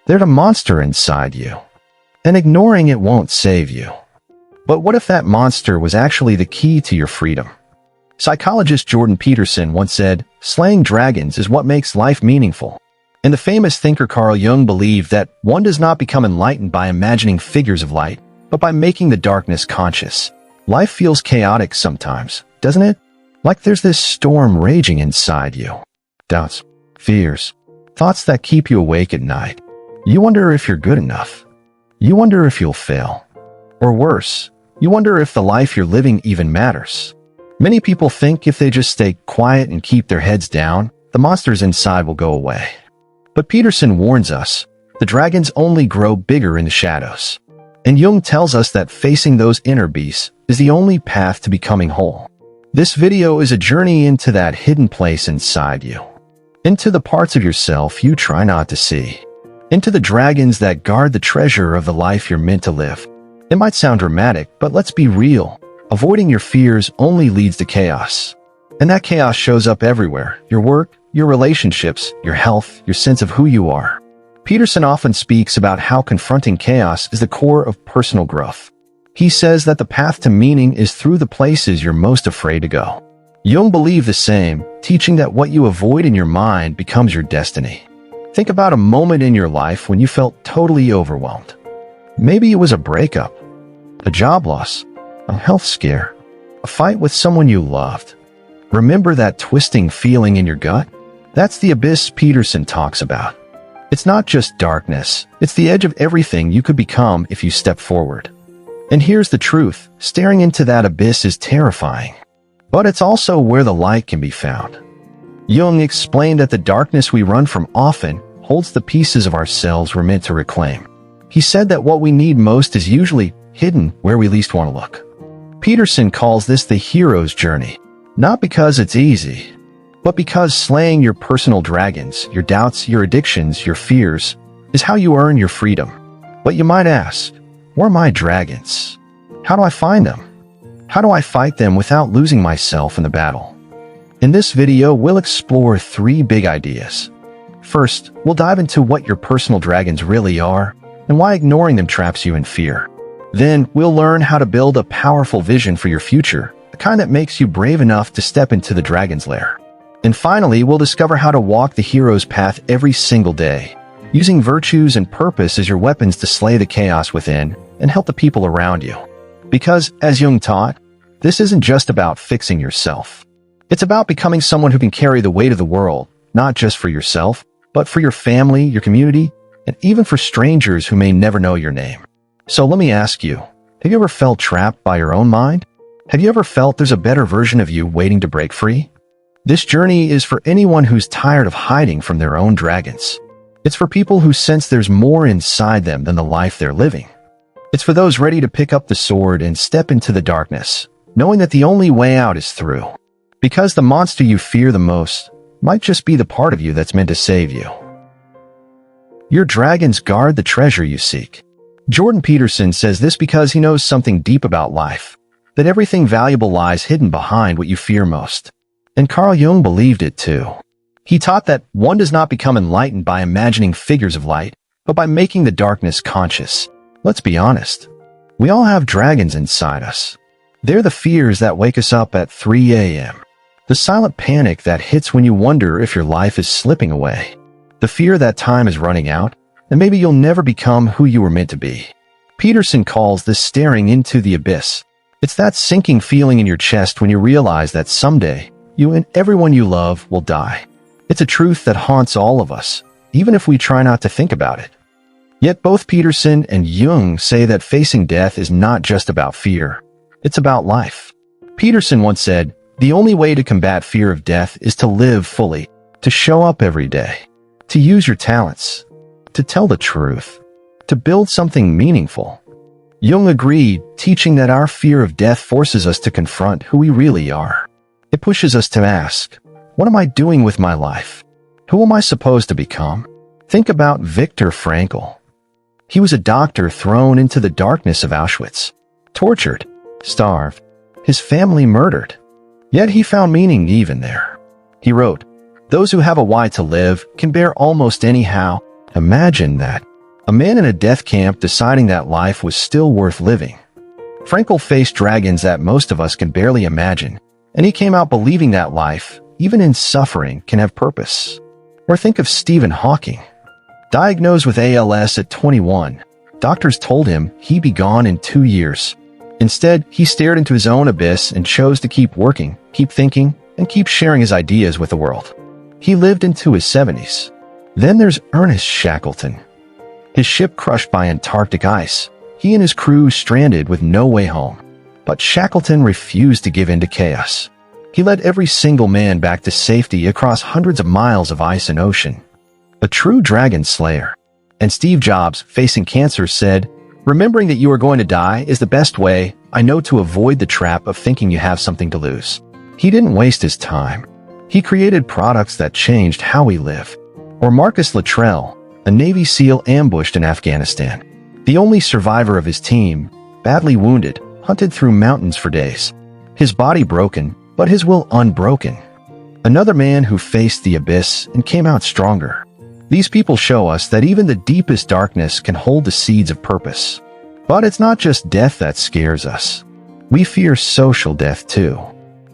There's a monster inside you, and ignoring it won't save you. But what if that monster was actually the key to your freedom? Psychologist Jordan Peterson once said, "Slaying dragons is what makes life meaningful." And the famous thinker Carl Jung believed that one does not become enlightened by imagining figures of light, but by making the darkness conscious. Life feels chaotic sometimes, doesn't it? Like there's this storm raging inside you. Doubts, fears, thoughts that keep you awake at night. You wonder if you're good enough. You wonder if you'll fail. Or worse, you wonder if the life you're living even matters. Many people think if they just stay quiet and keep their heads down, the monsters inside will go away. But Peterson warns us, the dragons only grow bigger in the shadows. And Jung tells us that facing those inner beasts is the only path to becoming whole. This video is a journey into that hidden place inside you. Into the parts of yourself you try not to see. Into the dragons that guard the treasure of the life you're meant to live. It might sound dramatic, but let's be real. Avoiding your fears only leads to chaos. And that chaos shows up everywhere. Your work, your relationships, your health, your sense of who you are. Peterson often speaks about how confronting chaos is the core of personal growth. He says that the path to meaning is through the places you're most afraid to go. Jung believed the same, teaching that what you avoid in your mind becomes your destiny. Think about a moment in your life when you felt totally overwhelmed. Maybe it was a breakup, a job loss, a health scare, a fight with someone you loved. Remember that twisting feeling in your gut? That's the abyss Peterson talks about. It's not just darkness, it's the edge of everything you could become if you step forward. And here's the truth, staring into that abyss is terrifying. But it's also where the light can be found. Jung explained that the darkness we run from often holds the pieces of ourselves we're meant to reclaim. He said that what we need most is usually hidden where we least want to look. Peterson calls this the hero's journey, not because it's easy, but because slaying your personal dragons, your doubts, your addictions, your fears, is how you earn your freedom. But you might ask, where are my dragons? How do I find them? How do I fight them without losing myself in the battle? In this video, we'll explore 3 big ideas. First, we'll dive into what your personal dragons really are and why ignoring them traps you in fear. Then, we'll learn how to build a powerful vision for your future, the kind that makes you brave enough to step into the dragon's lair. And finally, we'll discover how to walk the hero's path every single day, using virtues and purpose as your weapons to slay the chaos within and help the people around you. Because, as Jung taught, this isn't just about fixing yourself. It's about becoming someone who can carry the weight of the world, not just for yourself, but for your family, your community, and even for strangers who may never know your name. So let me ask you, have you ever felt trapped by your own mind? Have you ever felt there's a better version of you waiting to break free? This journey is for anyone who's tired of hiding from their own dragons. It's for people who sense there's more inside them than the life they're living. It's for those ready to pick up the sword and step into the darkness, knowing that the only way out is through. Because the monster you fear the most might just be the part of you that's meant to save you. Your dragons guard the treasure you seek. Jordan Peterson says this because he knows something deep about life, that everything valuable lies hidden behind what you fear most. And Carl Jung believed it too. He taught that one does not become enlightened by imagining figures of light, but by making the darkness conscious. Let's be honest. We all have dragons inside us. They're the fears that wake us up at 3 a.m. The silent panic that hits when you wonder if your life is slipping away. The fear that time is running out, and maybe you'll never become who you were meant to be. Peterson calls this staring into the abyss. It's that sinking feeling in your chest when you realize that someday, you and everyone you love will die. It's a truth that haunts all of us, even if we try not to think about it. Yet both Peterson and Jung say that facing death is not just about fear. It's about life. Peterson once said, "The only way to combat fear of death is to live fully, to show up every day, to use your talents, to tell the truth, to build something meaningful." Jung agreed, teaching that our fear of death forces us to confront who we really are. It pushes us to ask, what am I doing with my life? Who am I supposed to become? Think about Viktor Frankl. He was a doctor thrown into the darkness of Auschwitz, tortured, starved, his family murdered. Yet he found meaning even there. He wrote, "Those who have a why to live can bear almost anyhow." Imagine that. A man in a death camp deciding that life was still worth living. Frankel faced dragons that most of us can barely imagine, and he came out believing that life, even in suffering, can have purpose. Or think of Stephen Hawking. Diagnosed with ALS at 21, doctors told him he'd be gone in 2 years. Instead, he stared into his own abyss and chose to keep working, keep thinking, and keep sharing his ideas with the world. He lived into his 70s. Then there's Ernest Shackleton. His ship crushed by Antarctic ice. He and his crew stranded with no way home. But Shackleton refused to give in to chaos. He led every single man back to safety across hundreds of miles of ice and ocean. A true dragon slayer. And Steve Jobs, facing cancer, said, "Remembering that you are going to die is the best way I know to avoid the trap of thinking you have something to lose." He didn't waste his time. He created products that changed how we live. Or Marcus Luttrell, a Navy SEAL ambushed in Afghanistan. The only survivor of his team, badly wounded, hunted through mountains for days. His body broken, but his will unbroken. Another man who faced the abyss and came out stronger. These people show us that even the deepest darkness can hold the seeds of purpose. But it's not just death that scares us. We fear social death too.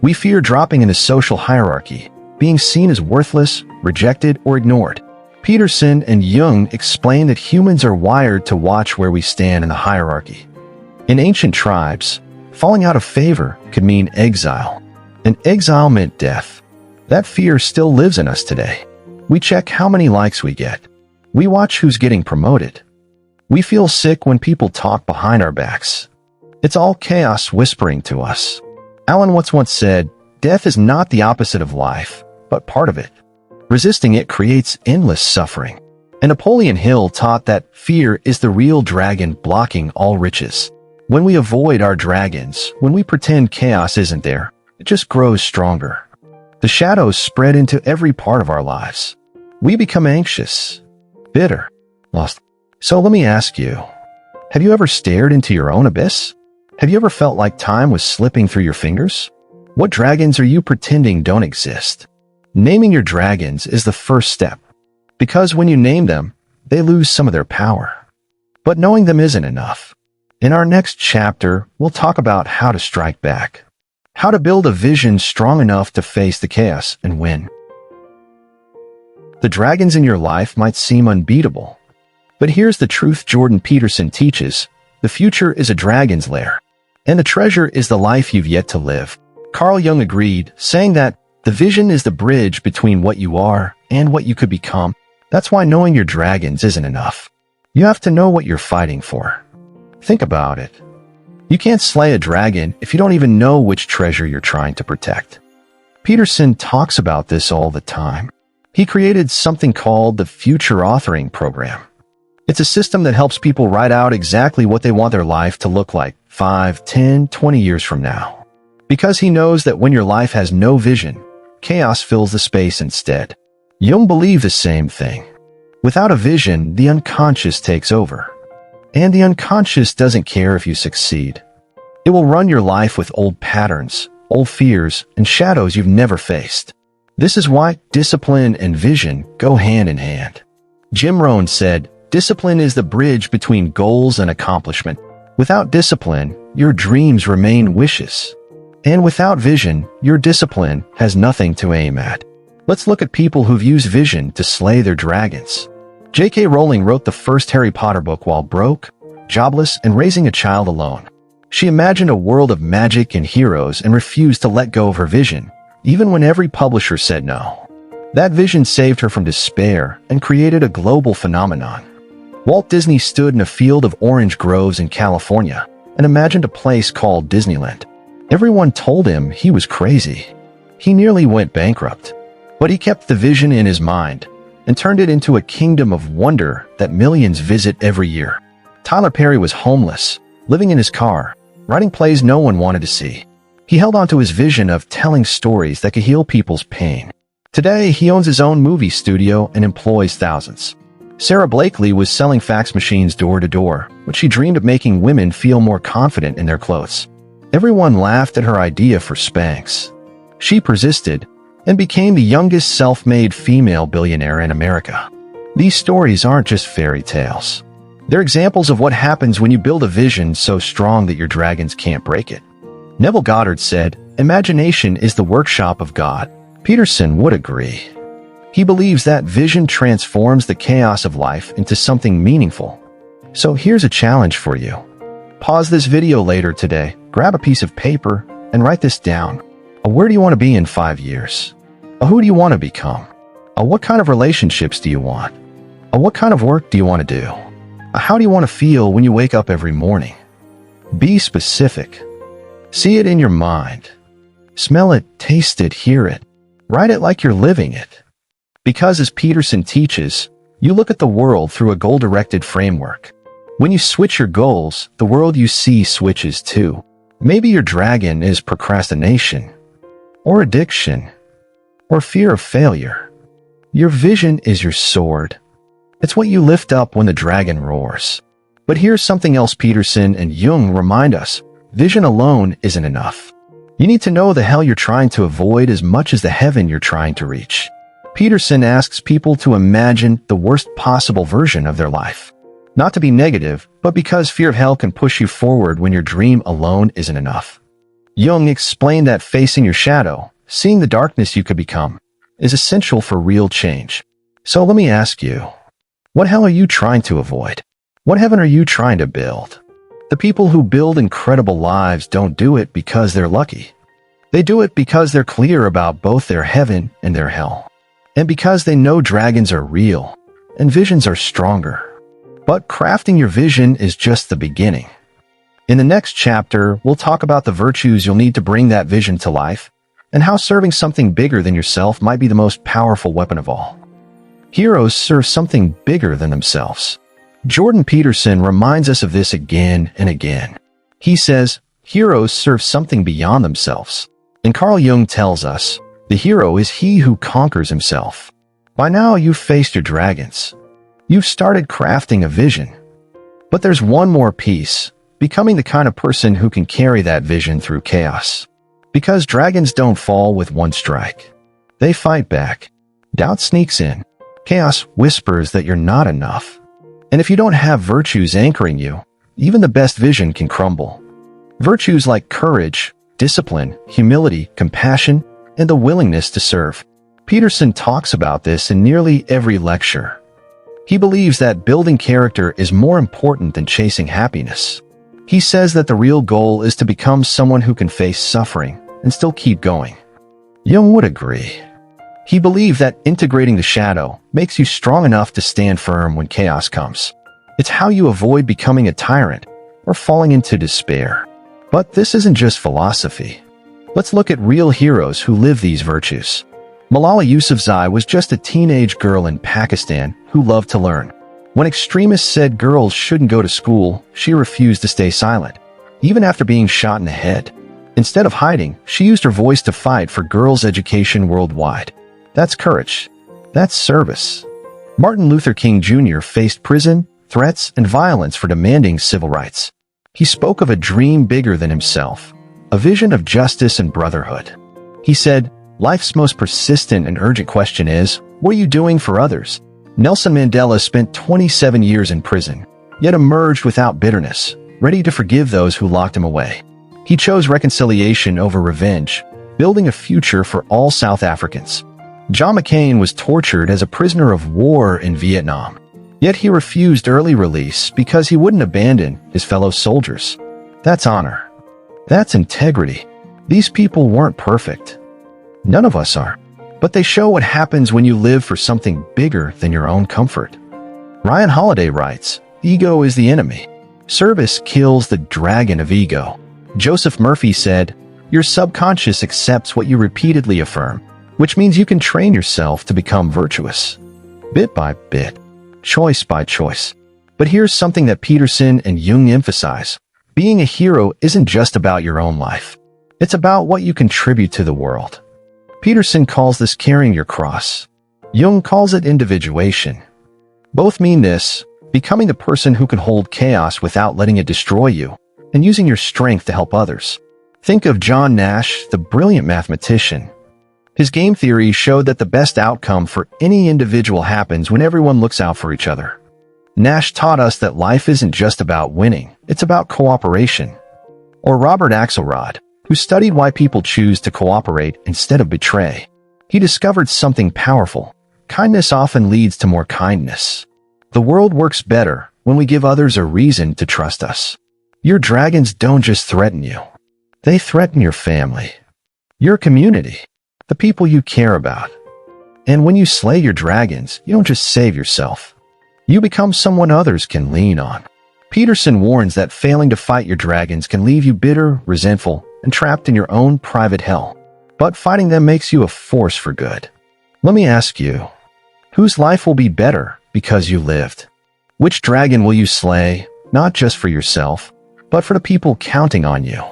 We fear dropping in the social hierarchy, being seen as worthless, rejected, or ignored. Peterson and Jung explain that humans are wired to watch where we stand in the hierarchy. In ancient tribes, falling out of favor could mean exile, and exile meant death. That fear still lives in us today. We check how many likes we get. We watch who's getting promoted. We feel sick when people talk behind our backs. It's all chaos whispering to us. Alan Watts once said, "Death is not the opposite of life, but part of it. Resisting it creates endless suffering." And Napoleon Hill taught that fear is the real dragon blocking all riches. When we avoid our dragons, when we pretend chaos isn't there, it just grows stronger. The shadows spread into every part of our lives. We become anxious, bitter, lost. So let me ask you, have you ever stared into your own abyss? Have you ever felt like time was slipping through your fingers? What dragons are you pretending don't exist? Naming your dragons is the first step, because when you name them, they lose some of their power. But knowing them isn't enough. In our next chapter, we'll talk about how to strike back, how to build a vision strong enough to face the chaos and win. The dragons in your life might seem unbeatable, but here's the truth Jordan Peterson teaches: the future is a dragon's lair, and the treasure is the life you've yet to live. Carl Jung agreed, saying that the vision is the bridge between what you are and what you could become. That's why knowing your dragons isn't enough. You have to know what you're fighting for. Think about it. You can't slay a dragon if you don't even know which treasure you're trying to protect. Peterson talks about this all the time. He created something called the Future Authoring Program. It's a system that helps people write out exactly what they want their life to look like 5, 10, 20 years from now. Because he knows that when your life has no vision, chaos fills the space instead. Jung believed the same thing. Without a vision, the unconscious takes over. And the unconscious doesn't care if you succeed. It will run your life with old patterns, old fears, and shadows you've never faced. This is why discipline and vision go hand in hand. Jim Rohn said, "Discipline is the bridge between goals and accomplishment. Without discipline, your dreams remain wishes. And without vision, your discipline has nothing to aim at." Let's look at people who've used vision to slay their dragons. J.K. Rowling wrote the first Harry Potter book while broke, jobless, and raising a child alone. She imagined a world of magic and heroes and refused to let go of her vision, even when every publisher said no. That vision saved her from despair and created a global phenomenon. Walt Disney stood in a field of orange groves in California and imagined a place called Disneyland. Everyone told him he was crazy. He nearly went bankrupt. But he kept the vision in his mind and turned it into a kingdom of wonder that millions visit every year. Tyler Perry was homeless, living in his car, writing plays no one wanted to see. He held on to his vision of telling stories that could heal people's pain. Today, he owns his own movie studio and employs thousands. Sarah Blakely was selling fax machines door to door, but she dreamed of making women feel more confident in their clothes. Everyone laughed at her idea for Spanx. She persisted and became the youngest self-made female billionaire in America. These stories aren't just fairy tales. They're examples of what happens when you build a vision so strong that your dragons can't break it. Neville Goddard said, "Imagination is the workshop of God." Peterson would agree. He believes that vision transforms the chaos of life into something meaningful. So here's a challenge for you. Pause this video later today, grab a piece of paper, and write this down. Where do you want to be in 5 years? Who do you want to become? What kind of relationships do you want? What kind of work do you want to do? How do you want to feel when you wake up every morning? Be specific. See it in your mind. Smell it, taste it, hear it. Write it like you're living it. Because as Peterson teaches, you look at the world through a goal-directed framework. When you switch your goals, the world you see switches too. Maybe your dragon is procrastination, or addiction, or fear of failure. Your vision is your sword. It's what you lift up when the dragon roars. But here's something else Peterson and Jung remind us. Vision alone isn't enough. You need to know the hell you're trying to avoid as much as the heaven you're trying to reach. Peterson asks people to imagine the worst possible version of their life. Not to be negative, but because fear of hell can push you forward when your dream alone isn't enough. Jung explained that facing your shadow, seeing the darkness you could become, is essential for real change. So let me ask you, what hell are you trying to avoid? What heaven are you trying to build? The people who build incredible lives don't do it because they're lucky. They do it because they're clear about both their heaven and their hell. And because they know dragons are real and visions are stronger. But crafting your vision is just the beginning. In the next chapter, we'll talk about the virtues you'll need to bring that vision to life and how serving something bigger than yourself might be the most powerful weapon of all. Heroes serve something bigger than themselves. Jordan Peterson reminds us of this again and again. He says, heroes serve something beyond themselves. And Carl Jung tells us, the hero is he who conquers himself. By now, you've faced your dragons. You've started crafting a vision. But there's one more piece, becoming the kind of person who can carry that vision through chaos. Because dragons don't fall with one strike. They fight back. Doubt sneaks in. Chaos whispers that you're not enough. And if you don't have virtues anchoring you, even the best vision can crumble. Virtues like courage, discipline, humility, compassion, and the willingness to serve. Peterson talks about this in nearly every lecture. He believes that building character is more important than chasing happiness. He says that the real goal is to become someone who can face suffering and still keep going. Jung would agree. He believed that integrating the shadow makes you strong enough to stand firm when chaos comes. It's how you avoid becoming a tyrant or falling into despair. But this isn't just philosophy. Let's look at real heroes who live these virtues. Malala Yousafzai was just a teenage girl in Pakistan who loved to learn. When extremists said girls shouldn't go to school, she refused to stay silent, even after being shot in the head. Instead of hiding, she used her voice to fight for girls' education worldwide. That's courage. That's service. Martin Luther King Jr. faced prison, threats, and violence for demanding civil rights. He spoke of a dream bigger than himself, a vision of justice and brotherhood. He said, life's most persistent and urgent question is, what are you doing for others? Nelson Mandela spent 27 years in prison, yet emerged without bitterness, ready to forgive those who locked him away. He chose reconciliation over revenge, building a future for all South Africans. John McCain was tortured as a prisoner of war in Vietnam, yet he refused early release because he wouldn't abandon his fellow soldiers. That's honor. That's integrity. These people weren't perfect. None of us are. But they show what happens when you live for something bigger than your own comfort. Ryan Holiday writes, ego is the enemy. Service kills the dragon of ego. Joseph Murphy said, your subconscious accepts what you repeatedly affirm, which means you can train yourself to become virtuous. Bit by bit, choice by choice. But here's something that Peterson and Jung emphasize. Being a hero isn't just about your own life. It's about what you contribute to the world. Peterson calls this carrying your cross. Jung calls it individuation. Both mean this, becoming the person who can hold chaos without letting it destroy you, and using your strength to help others. Think of John Nash, the brilliant mathematician. His game theory showed that the best outcome for any individual happens when everyone looks out for each other. Nash taught us that life isn't just about winning, it's about cooperation. Or Robert Axelrod, who studied why people choose to cooperate instead of betray. He discovered something powerful. Kindness often leads to more kindness. The world works better when we give others a reason to trust us. Your dragons don't just threaten you. They threaten your family, your community, the people you care about. And when you slay your dragons, you don't just save yourself. You become someone others can lean on. Peterson warns that failing to fight your dragons can leave you bitter, resentful, and trapped in your own private hell. But fighting them makes you a force for good. Let me ask you, whose life will be better because you lived? Which dragon will you slay, not just for yourself, but for the people counting on you?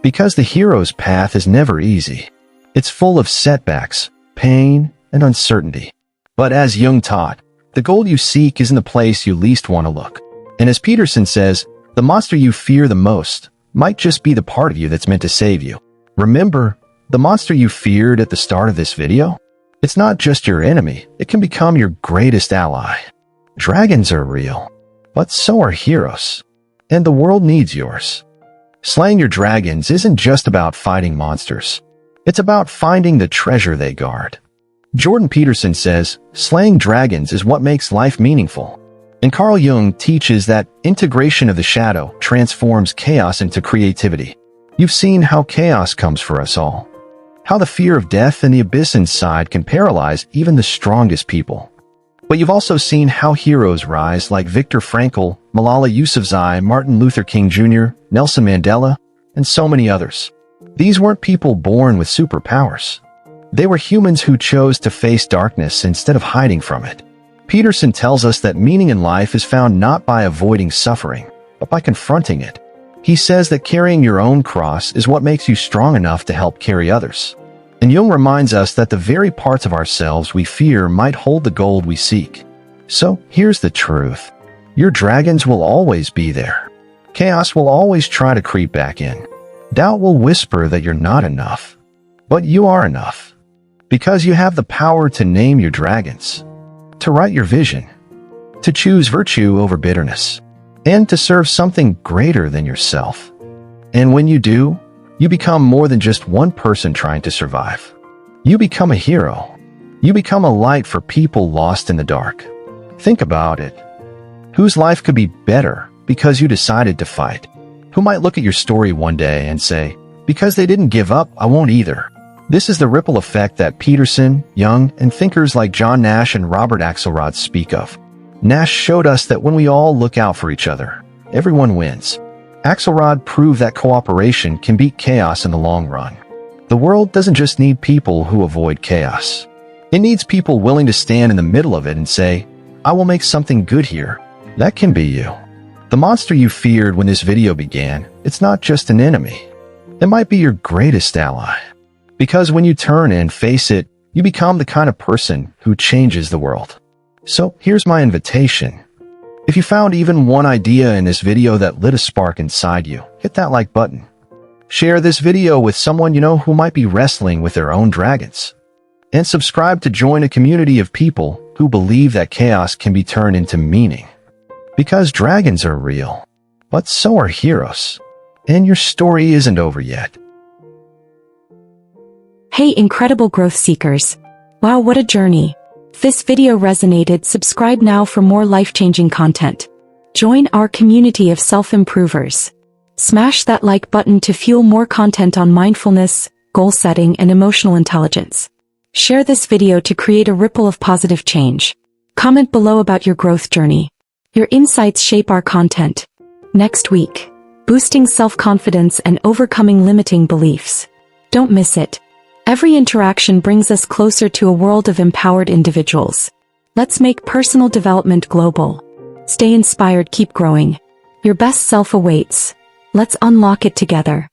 Because the hero's path is never easy. It's full of setbacks, pain, and uncertainty. But as Jung taught, the goal you seek is in the place you least want to look. And as Peterson says, the monster you fear the most might just be the part of you that's meant to save you. Remember, the monster you feared at the start of this video? It's not just your enemy, it can become your greatest ally. Dragons are real, but so are heroes. And the world needs yours. Slaying your dragons isn't just about fighting monsters. It's about finding the treasure they guard. Jordan Peterson says, slaying dragons is what makes life meaningful. And Carl Jung teaches that integration of the shadow transforms chaos into creativity. You've seen how chaos comes for us all. How the fear of death and the abyss inside can paralyze even the strongest people. But you've also seen how heroes rise like Viktor Frankl, Malala Yousafzai, Martin Luther King Jr., Nelson Mandela, and so many others. These weren't people born with superpowers. They were humans who chose to face darkness instead of hiding from it. Peterson tells us that meaning in life is found not by avoiding suffering, but by confronting it. He says that carrying your own cross is what makes you strong enough to help carry others. And Jung reminds us that the very parts of ourselves we fear might hold the gold we seek. So here's the truth. Your dragons will always be there. Chaos will always try to creep back in. Doubt will whisper that you're not enough. But you are enough. Because you have the power to name your dragons, to write your vision, to choose virtue over bitterness, and to serve something greater than yourself. And when you do, you become more than just one person trying to survive. You become a hero. You become a light for people lost in the dark. Think about it. Whose life could be better because you decided to fight? Who might look at your story one day and say, because they didn't give up, I won't either. This is the ripple effect that Peterson, Jung, and thinkers like John Nash and Robert Axelrod speak of. Nash showed us that when we all look out for each other, everyone wins. Axelrod proved that cooperation can beat chaos in the long run. The world doesn't just need people who avoid chaos. It needs people willing to stand in the middle of it and say, I will make something good here. That can be you. The monster you feared when this video began, it's not just an enemy. It might be your greatest ally. Because when you turn and face it, you become the kind of person who changes the world. So here's my invitation. If you found even one idea in this video that lit a spark inside you, hit that like button. Share this video with someone you know who might be wrestling with their own dragons. And subscribe to join a community of people who believe that chaos can be turned into meaning. Because dragons are real, but so are heroes. And your story isn't over yet. Hey, incredible growth seekers. Wow, what a journey. If this video resonated, subscribe now for more life-changing content. Join our community of self-improvers. Smash that like button to fuel more content on mindfulness, goal setting, and emotional intelligence. Share this video to create a ripple of positive change. Comment below about your growth journey. Your insights shape our content. Next week, boosting self-confidence and overcoming limiting beliefs. Don't miss it. Every interaction brings us closer to a world of empowered individuals. Let's make personal development global. Stay inspired, keep growing. Your best self awaits. Let's unlock it together.